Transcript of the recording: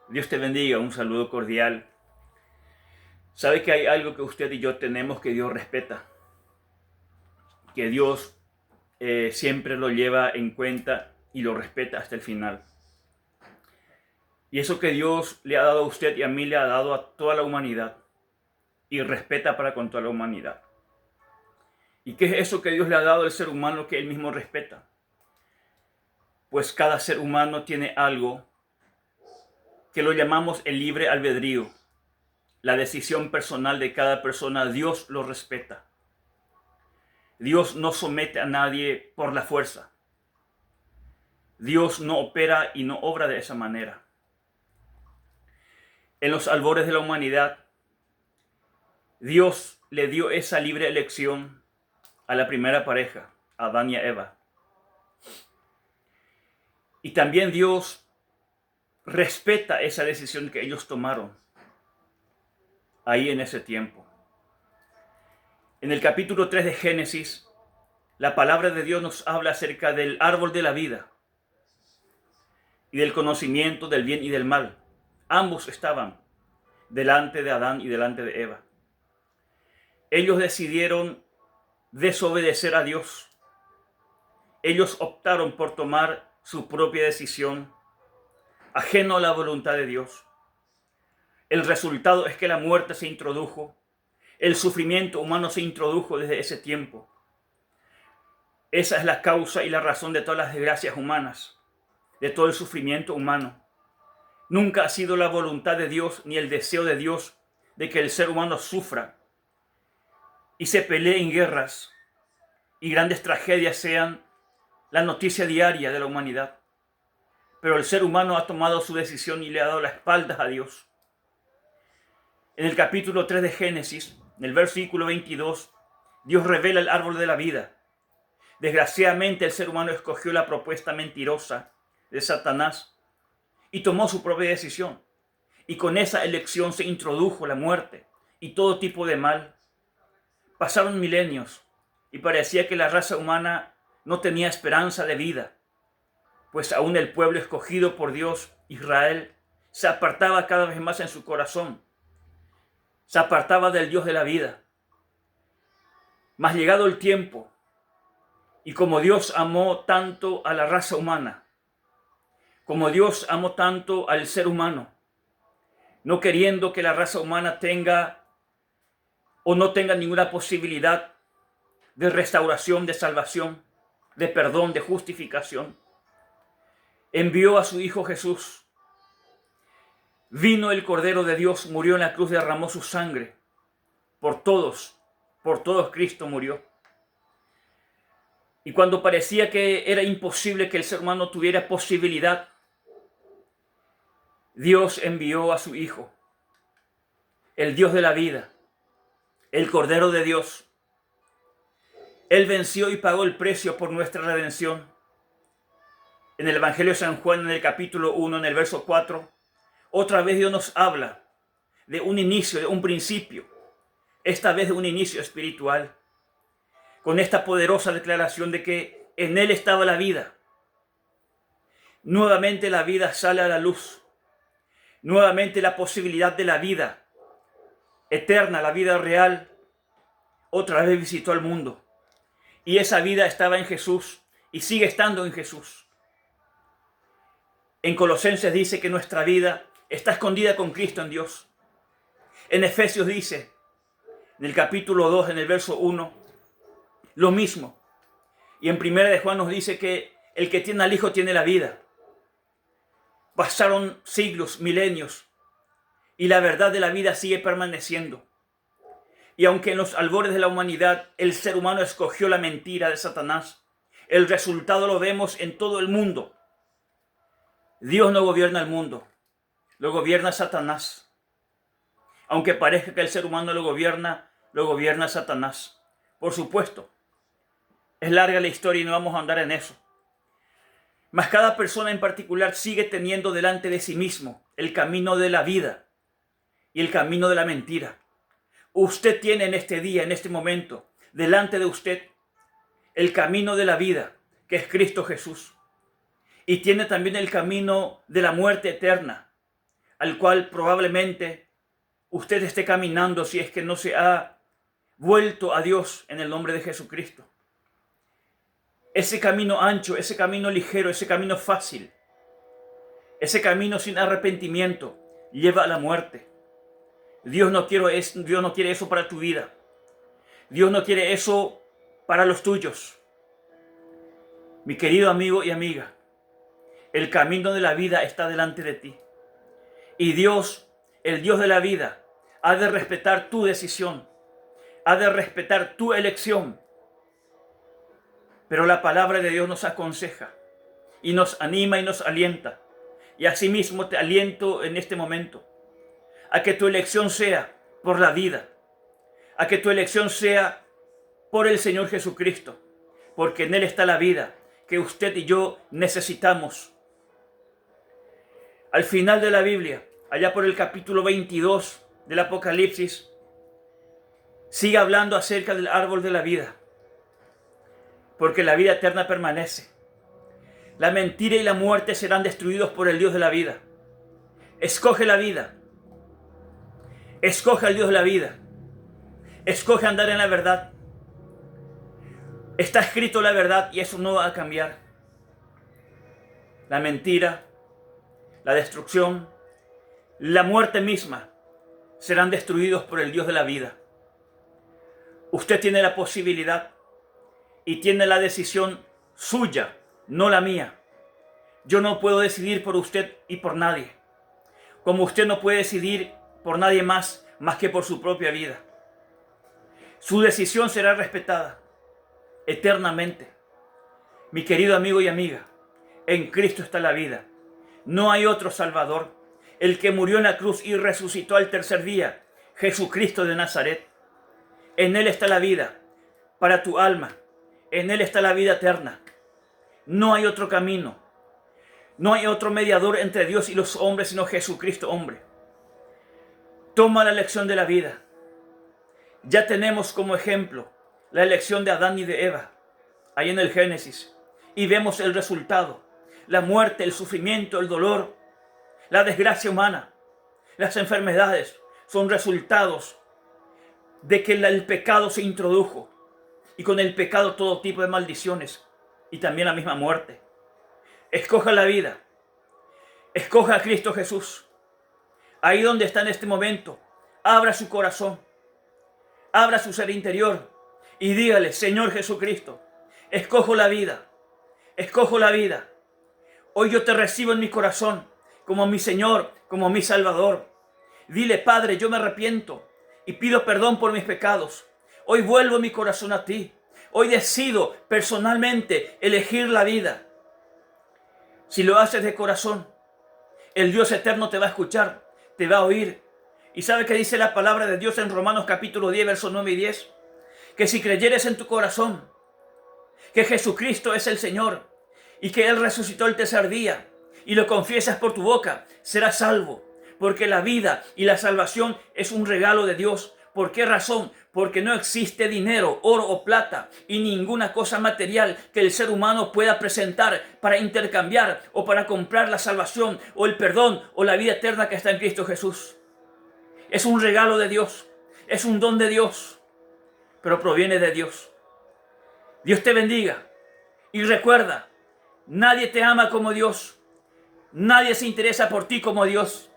Dios te bendiga, un saludo cordial. Sabe que hay algo que usted y yo tenemos que Dios respeta, que Dios siempre lo lleva en cuenta y lo respeta hasta el final. Y eso que Dios le ha dado a usted y a mí le ha dado a toda la humanidad y respeta para con toda la humanidad. ¿Y qué es eso que Dios le ha dado al ser humano que él mismo respeta? Pues cada ser humano tiene algo que lo llamamos el libre albedrío. La decisión personal de cada persona, Dios lo respeta. Dios no somete a nadie por la fuerza. Dios no opera y no obra de esa manera. En los albores de la humanidad, Dios le dio esa libre elección a la primera pareja, a Adán y a Eva. Y también Dios respeta esa decisión que ellos tomaron ahí en ese tiempo. En el capítulo 3 de Génesis, la palabra de Dios nos habla acerca del árbol de la vida y del conocimiento del bien y del mal. Ambos estaban delante de Adán y delante de Eva. Ellos decidieron desobedecer a Dios. Ellos optaron por tomar su propia decisión, ajeno a la voluntad de Dios. El resultado es que la muerte se introdujo, el sufrimiento humano se introdujo desde ese tiempo. Esa es la causa y la razón de todas las desgracias humanas, de todo el sufrimiento humano. Nunca ha sido la voluntad de Dios ni el deseo de Dios de que el ser humano sufra y se pelee en guerras y grandes tragedias sean la noticia diaria de la humanidad. Pero el ser humano ha tomado su decisión y le ha dado la espalda a Dios. En el capítulo 3 de Génesis, en el versículo 22, Dios revela el árbol de la vida. Desgraciadamente el ser humano escogió la propuesta mentirosa de Satanás y tomó su propia decisión. Y con esa elección se introdujo la muerte y todo tipo de mal. Pasaron milenios y parecía que la raza humana no tenía esperanza de vida, pues aún el pueblo escogido por Dios, Israel, se apartaba cada vez más en su corazón. Se apartaba del Dios de la vida. Mas llegado el tiempo, y como Dios amó tanto a la raza humana, como Dios amó tanto al ser humano, no queriendo que la raza humana tenga o no tenga ninguna posibilidad de restauración, de salvación, de perdón, de justificación, envió a su Hijo Jesús. Vino el Cordero de Dios, murió en la cruz, derramó su sangre. Por todos Cristo murió. Y cuando parecía que era imposible que el ser humano tuviera posibilidad, Dios envió a su Hijo, el Dios de la vida, el Cordero de Dios. Él venció y pagó el precio por nuestra redención. En el Evangelio de San Juan, en el capítulo 1, en el verso 4, otra vez Dios nos habla de un inicio, de un principio, esta vez de un inicio espiritual, con esta poderosa declaración de que en Él estaba la vida. Nuevamente la vida sale a la luz, nuevamente la posibilidad de la vida eterna, la vida real, otra vez visitó al mundo. Y esa vida estaba en Jesús y sigue estando en Jesús. En Colosenses dice que nuestra vida está escondida con Cristo en Dios. En Efesios dice, en el capítulo 2, en el verso 1, lo mismo. Y en Primera de Juan nos dice que el que tiene al Hijo tiene la vida. Pasaron siglos, milenios, y la verdad de la vida sigue permaneciendo. Y aunque en los albores de la humanidad el ser humano escogió la mentira de Satanás, el resultado lo vemos en todo el mundo. Dios no gobierna el mundo, lo gobierna Satanás. Aunque parezca que el ser humano lo gobierna Satanás. Por supuesto, es larga la historia y no vamos a andar en eso. Mas cada persona en particular sigue teniendo delante de sí mismo el camino de la vida y el camino de la mentira. Usted tiene en este día, en este momento, delante de usted el camino de la vida, que es Cristo Jesús. Y tiene también el camino de la muerte eterna, al cual probablemente usted esté caminando si es que no se ha vuelto a Dios en el nombre de Jesucristo. Ese camino ancho, ese camino ligero, ese camino fácil, ese camino sin arrepentimiento lleva a la muerte. Dios no quiere eso para tu vida. Dios no quiere eso para los tuyos. Mi querido amigo y amiga, el camino de la vida está delante de ti. Y Dios, el Dios de la vida, ha de respetar tu decisión, ha de respetar tu elección. Pero la palabra de Dios nos aconseja y nos anima y nos alienta. Y asimismo te aliento en este momento a que tu elección sea por la vida, a que tu elección sea por el Señor Jesucristo, porque en Él está la vida que usted y yo necesitamos. Al final de la Biblia, allá por el capítulo 22 del Apocalipsis, sigue hablando acerca del árbol de la vida, porque la vida eterna permanece. La mentira y la muerte serán destruidos por el Dios de la vida. Escoge la vida. Escoge al Dios de la vida. Escoge andar en la verdad. Está escrito la verdad y eso no va a cambiar. La mentira, la destrucción, la muerte misma serán destruidos por el Dios de la vida. Usted tiene la posibilidad y tiene la decisión suya, no la mía. Yo no puedo decidir por usted y por nadie, como usted no puede decidir por nadie más que por su propia vida. Su decisión será respetada eternamente. Mi querido amigo y amiga, en Cristo está la vida. No hay otro Salvador. El que murió en la cruz y resucitó al tercer día, Jesucristo de Nazaret. En Él está la vida para tu alma. En Él está la vida eterna. No hay otro camino. No hay otro mediador entre Dios y los hombres, sino Jesucristo hombre. Toma la elección de la vida. Ya tenemos como ejemplo la elección de Adán y de Eva, ahí en el Génesis. Y vemos el resultado. La muerte, el sufrimiento, el dolor, la desgracia humana, las enfermedades son resultados de que el pecado se introdujo. Y con el pecado todo tipo de maldiciones y también la misma muerte. Escoja la vida. Escoja a Cristo Jesús. Ahí donde está en este momento, abra su corazón. Abra su ser interior y dígale: Señor Jesucristo, escojo la vida. Escojo la vida. Hoy yo te recibo en mi corazón como mi Señor, como mi Salvador. Dile: Padre, yo me arrepiento y pido perdón por mis pecados. Hoy vuelvo mi corazón a ti. Hoy decido personalmente elegir la vida. Si lo haces de corazón, el Dios eterno te va a escuchar, te va a oír. ¿Y sabe qué dice la palabra de Dios en Romanos capítulo 10, versos 9 y 10? Que si creyeres en tu corazón que Jesucristo es el Señor y que Él resucitó el tercer día y lo confiesas por tu boca, serás salvo. Porque la vida y la salvación es un regalo de Dios. ¿Por qué razón? Porque no existe dinero, oro o plata y ninguna cosa material que el ser humano pueda presentar para intercambiar o para comprar la salvación o el perdón o la vida eterna que está en Cristo Jesús. Es un regalo de Dios, es un don de Dios, pero proviene de Dios. Dios te bendiga y recuerda, nadie te ama como Dios, nadie se interesa por ti como Dios.